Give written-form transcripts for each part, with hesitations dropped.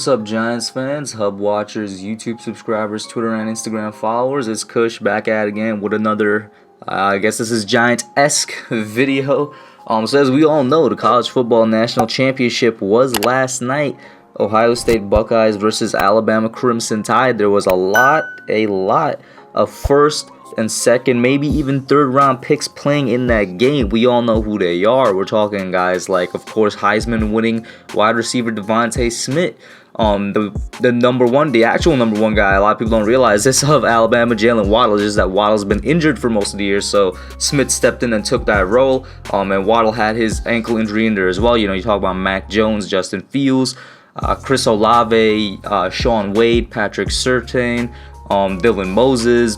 What's up, Giants fans, Hub watchers, YouTube subscribers, Twitter and Instagram followers? It's Kush back at it again with another, I guess this is Giant-esque video. So as we all know, the College Football National Championship was last night. Ohio State Buckeyes versus Alabama Crimson Tide. There was a lot of first and second, maybe even third round picks playing in that game. We all know who they are. We're talking guys like, of course, Heisman winning wide receiver Devonta Smith. The actual number one guy, a lot of people don't realize this, of Alabama, Jalen Waddle. Just that Waddle's been injured for most of the year, so Smith stepped in and took that role. And Waddle had his ankle injury in there as well. You know, you talk about Mac Jones, Justin Fields, Chris Olave, Sean Wade, Patrick Surtain, Dylan Moses.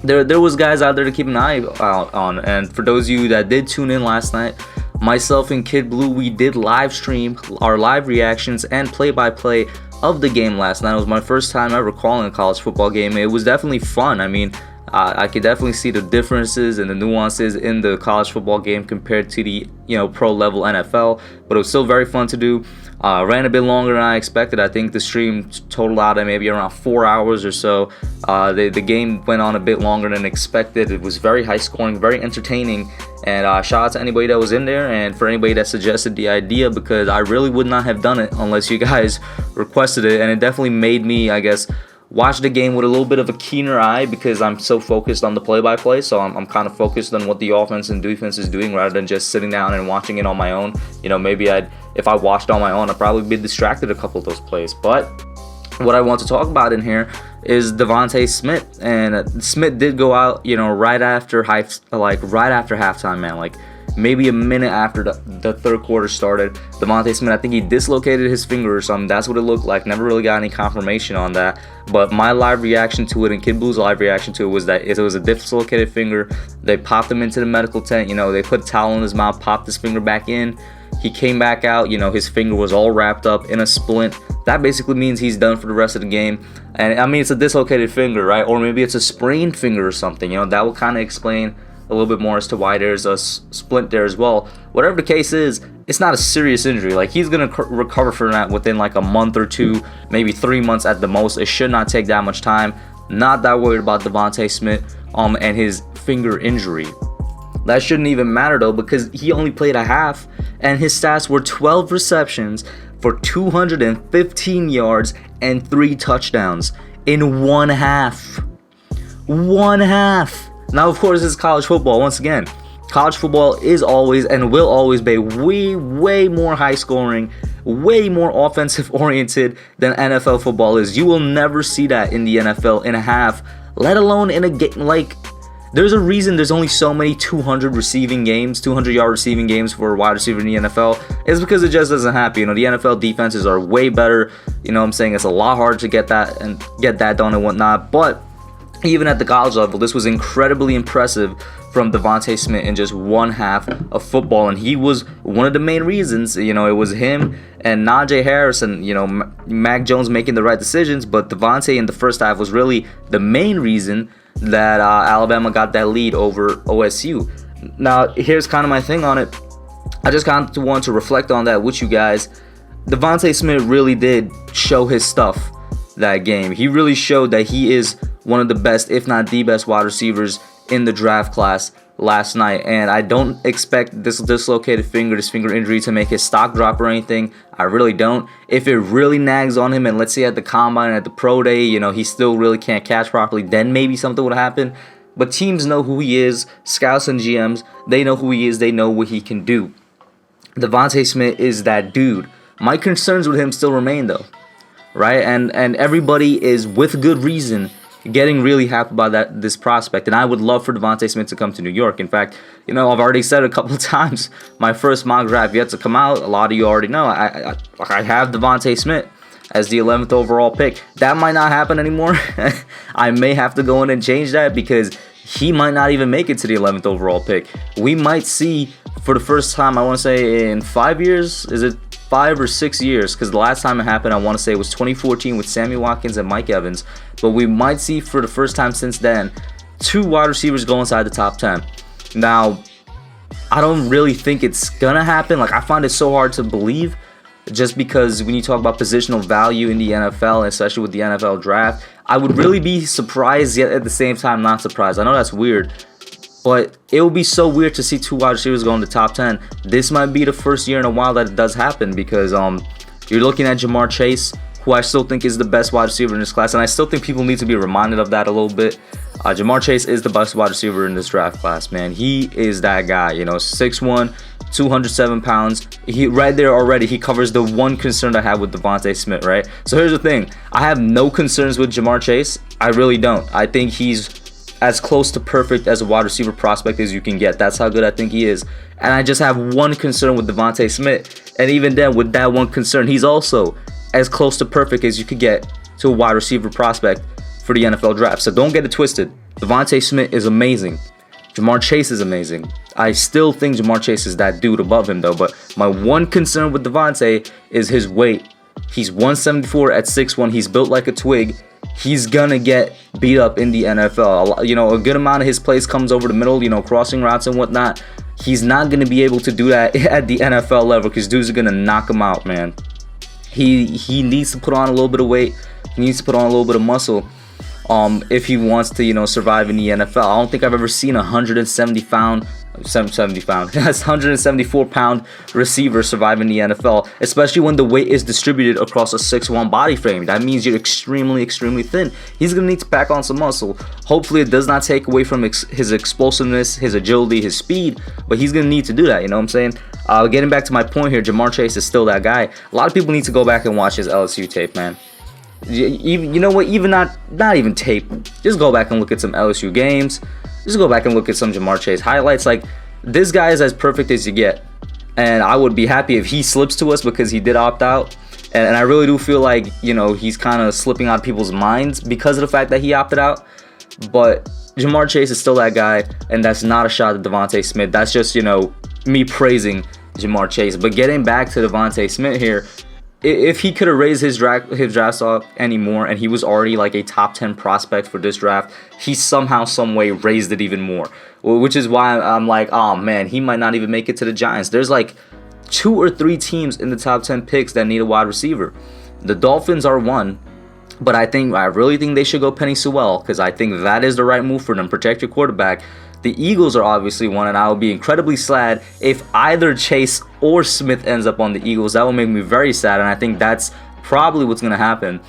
There was guys out there to keep an eye out on. And for those of you that did tune in last night, myself and Kid Blue, we did live stream our live reactions and play-by-play of the game last night. It was my first time ever calling a college football game. It was definitely fun. I mean, I could definitely see the differences and the nuances in the college football game compared to the pro level NFL, but it was still very fun to do. Ran a bit longer than I expected. I think the stream totaled out at maybe around 4 hours or so. The game went on a bit longer than expected. It was very high scoring, very entertaining, and shout out to anybody that was in there and for anybody that suggested the idea, because I really would not have done it unless you guys requested it. And it definitely made me, I guess, watch the game with a little bit of a keener eye, because I'm so focused on the play-by-play. So I'm kind of focused on what the offense and defense is doing rather than just sitting down and watching it on my own. Maybe if I watched on my own, I'd probably be distracted a couple of those plays. But what I want to talk about in here is Devonta Smith. And Smith did go out, right after halftime, man. Like maybe a minute after the third quarter started. Devonta Smith, I think he dislocated his finger or something. That's what it looked like. Never really got any confirmation on that. But my live reaction to it and Kid Blue's live reaction to it was that it was a dislocated finger. They popped him into the medical tent. They put a towel in his mouth, popped his finger back in. He came back out. His finger was all wrapped up in a splint. That basically means he's done for the rest of the game. And I mean, it's a dislocated finger, right? Or maybe it's a sprained finger or something. That will kind of explain a little bit more as to why there's a splint there as well. Whatever the case is, it's not a serious injury. Like, he's gonna recover from that within like a month or two, maybe 3 months at the most. It should not take that much time. Not that worried about Devonta Smith and his finger injury. That shouldn't even matter though, because he only played a half and his stats were 12 receptions for 215 yards and 3 touchdowns in one half. One half. Now, of course, it's college football. Once again, college football is always and will always be way more high scoring, way more offensive oriented than NFL football is. You will never see that in the NFL in a half, let alone in a game. Like, there's a reason there's only so many 200-yard receiving games for a wide receiver in the NFL. It's because it just doesn't happen. The NFL defenses are way better. I'm saying it's a lot harder to get that done and whatnot. But even at the college level, this was incredibly impressive from Devonta Smith in just one half of football. And he was one of the main reasons. It was him and Najee Harris and, Mac Jones making the right decisions. But Devonta in the first half was really the main reason that Alabama got that lead over OSU. Now, here's kind of my thing on it. I just kind of want to reflect on that with you guys. Devonta Smith really did show his stuff that game. He really showed that he is one of the best, if not the best, wide receivers in the draft class last night. And I don't expect this dislocated finger, this finger injury, to make his stock drop or anything. I really don't. If it really nags on him, and let's say at the combine, at the pro day, he still really can't catch properly, then maybe something would happen. But teams know who he is. Scouts and GMs, they know who he is. They know what he can do. Devonta Smith is that dude. My concerns with him still remain, though, right? And everybody is, with good reason, getting really happy about this prospect. And I would love for Devonta Smith to come to New York. In fact, I've already said it a couple of times. My first mock draft yet to come out. A lot of you already know. I have Devonta Smith as the 11th overall pick. That might not happen anymore. I may have to go in and change that, because he might not even make it to the 11th overall pick. We might see, for the first time, I want to say in 5 years, is it 5 or 6 years, because the last time it happened, I want to say it was 2014 with Sammy Watkins and Mike Evans. But we might see, for the first time since then, 2 wide receivers go inside the top 10. Now, I don't really think it's gonna happen. Like, I find it so hard to believe, just because when you talk about positional value in the NFL, especially with the NFL draft, I would really be surprised yet at the same time not surprised. I know that's weird, but it would be so weird to see 2 wide receivers go in the top 10. This might be the first year in a while that it does happen, because you're looking at Jamar Chase, who I still think is the best wide receiver in this class, and I still think people need to be reminded of that a little bit. Jamar Chase is the best wide receiver in this draft class, man. He is that guy, 6'1", 207 pounds. He right there already, he covers the one concern I have with Devonta Smith, right? So here's the thing. I have no concerns with Jamar Chase. I really don't. I think he's as close to perfect as a wide receiver prospect as you can get. That's how good I think he is. And I just have one concern with Devonta Smith. And even then, with that one concern, he's also as close to perfect as you could get to a wide receiver prospect for the NFL draft. So don't get it twisted. Devonta Smith is amazing. Jamar Chase is amazing. I still think Jamar Chase is that dude above him, though. But my one concern with Devonta is his weight. He's 174 at 6'1". He's built like a twig. He's gonna get beat up in the NFL. A good amount of his plays comes over the middle, crossing routes and whatnot. He's not gonna be able to do that at the NFL level, because dudes are gonna knock him out, man. He needs to put on a little bit of weight. He needs to put on a little bit of muscle if he wants to, survive in the NFL. I don't think I've ever seen a 174-pound receiver survive in the NFL, especially when the weight is distributed across a 6'1" body frame. That means you're extremely, extremely thin. He's going to need to pack on some muscle. Hopefully it does not take away from his explosiveness, his agility, his speed, but he's going to need to do that, you know what I'm saying? Getting back to my point here, Jamar Chase is still that guy. A lot of people need to go back and watch his LSU tape, man. You know what? Even not even tape. Just go back and look at some LSU games. Just go back and look at some Jamar Chase highlights. Like, this guy is as perfect as you get, and I would be happy if he slips to us, because he did opt out, and I really do feel like he's kind of slipping out of people's minds because of the fact that he opted out. But Jamar Chase is still that guy, and that's not a shot at Devonta Smith. That's just me praising Jamar Chase. But getting back to Devonta Smith here, if he could have raised his draft stock anymore, and he was already like a top 10 prospect for this draft, he somehow, some way raised it even more. Which is why I'm like, oh man, he might not even make it to the Giants. There's like 2 or 3 teams in the top 10 picks that need a wide receiver. The Dolphins are one, but I really think they should go Penny Sewell, because I think that is the right move for them. Protect your quarterback. The Eagles are obviously one, and I will be incredibly sad if either Chase or Smith ends up on the Eagles. That will make me very sad, and I think that's probably what's going to happen.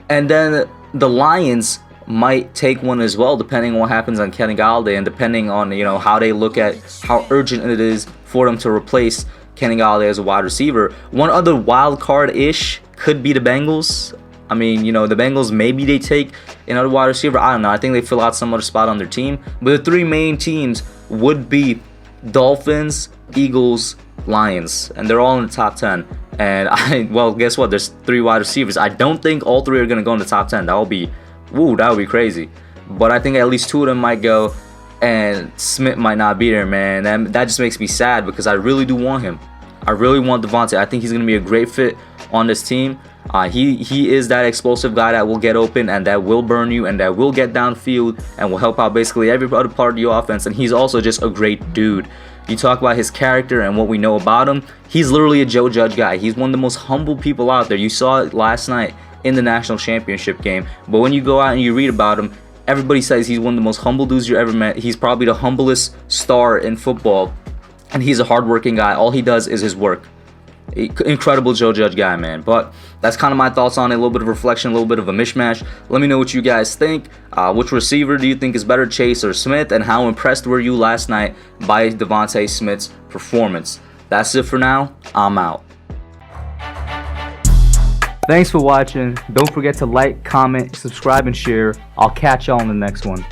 And then the Lions might take one as well, depending on what happens on Kenny Golladay, and depending on how they look at how urgent it is for them to replace Kenny Golladay as a wide receiver. One other wild card-ish could be the Bengals. I mean, the Bengals, maybe they take another wide receiver. I don't know. I think they fill out some other spot on their team. But the 3 main teams would be Dolphins, Eagles, Lions. And they're all in the top 10. And well, guess what? There's 3 wide receivers. I don't think all 3 are going to go in the top 10. That would be crazy. But I think at least 2 of them might go. And Smith might not be there, man. And that just makes me sad, because I really do want him. I really want Devonta. I think he's going to be a great fit on this team. He is that explosive guy that will get open, and that will burn you, and that will get downfield, and will help out basically every other part of your offense. And he's also just a great dude. You talk about his character and what we know about him, he's literally a Joe Judge guy. He's one of the most humble people out there. You saw it last night in the national championship game. But when you go out and you read about him, everybody says he's one of the most humble dudes you ever met. He's probably the humblest star in football, and he's a hardworking guy. All he does is his work. Incredible Joe Judge guy, man. But that's kind of my thoughts on it. A little bit of reflection, a little bit of a mishmash. Let me know what you guys think. Which receiver do you think is better, Chase or Smith? And how impressed were you last night by Devonta Smith's performance? That's it for now. I'm out. Thanks for watching. Don't forget to like, comment, subscribe, and share. I'll catch y'all in the next one.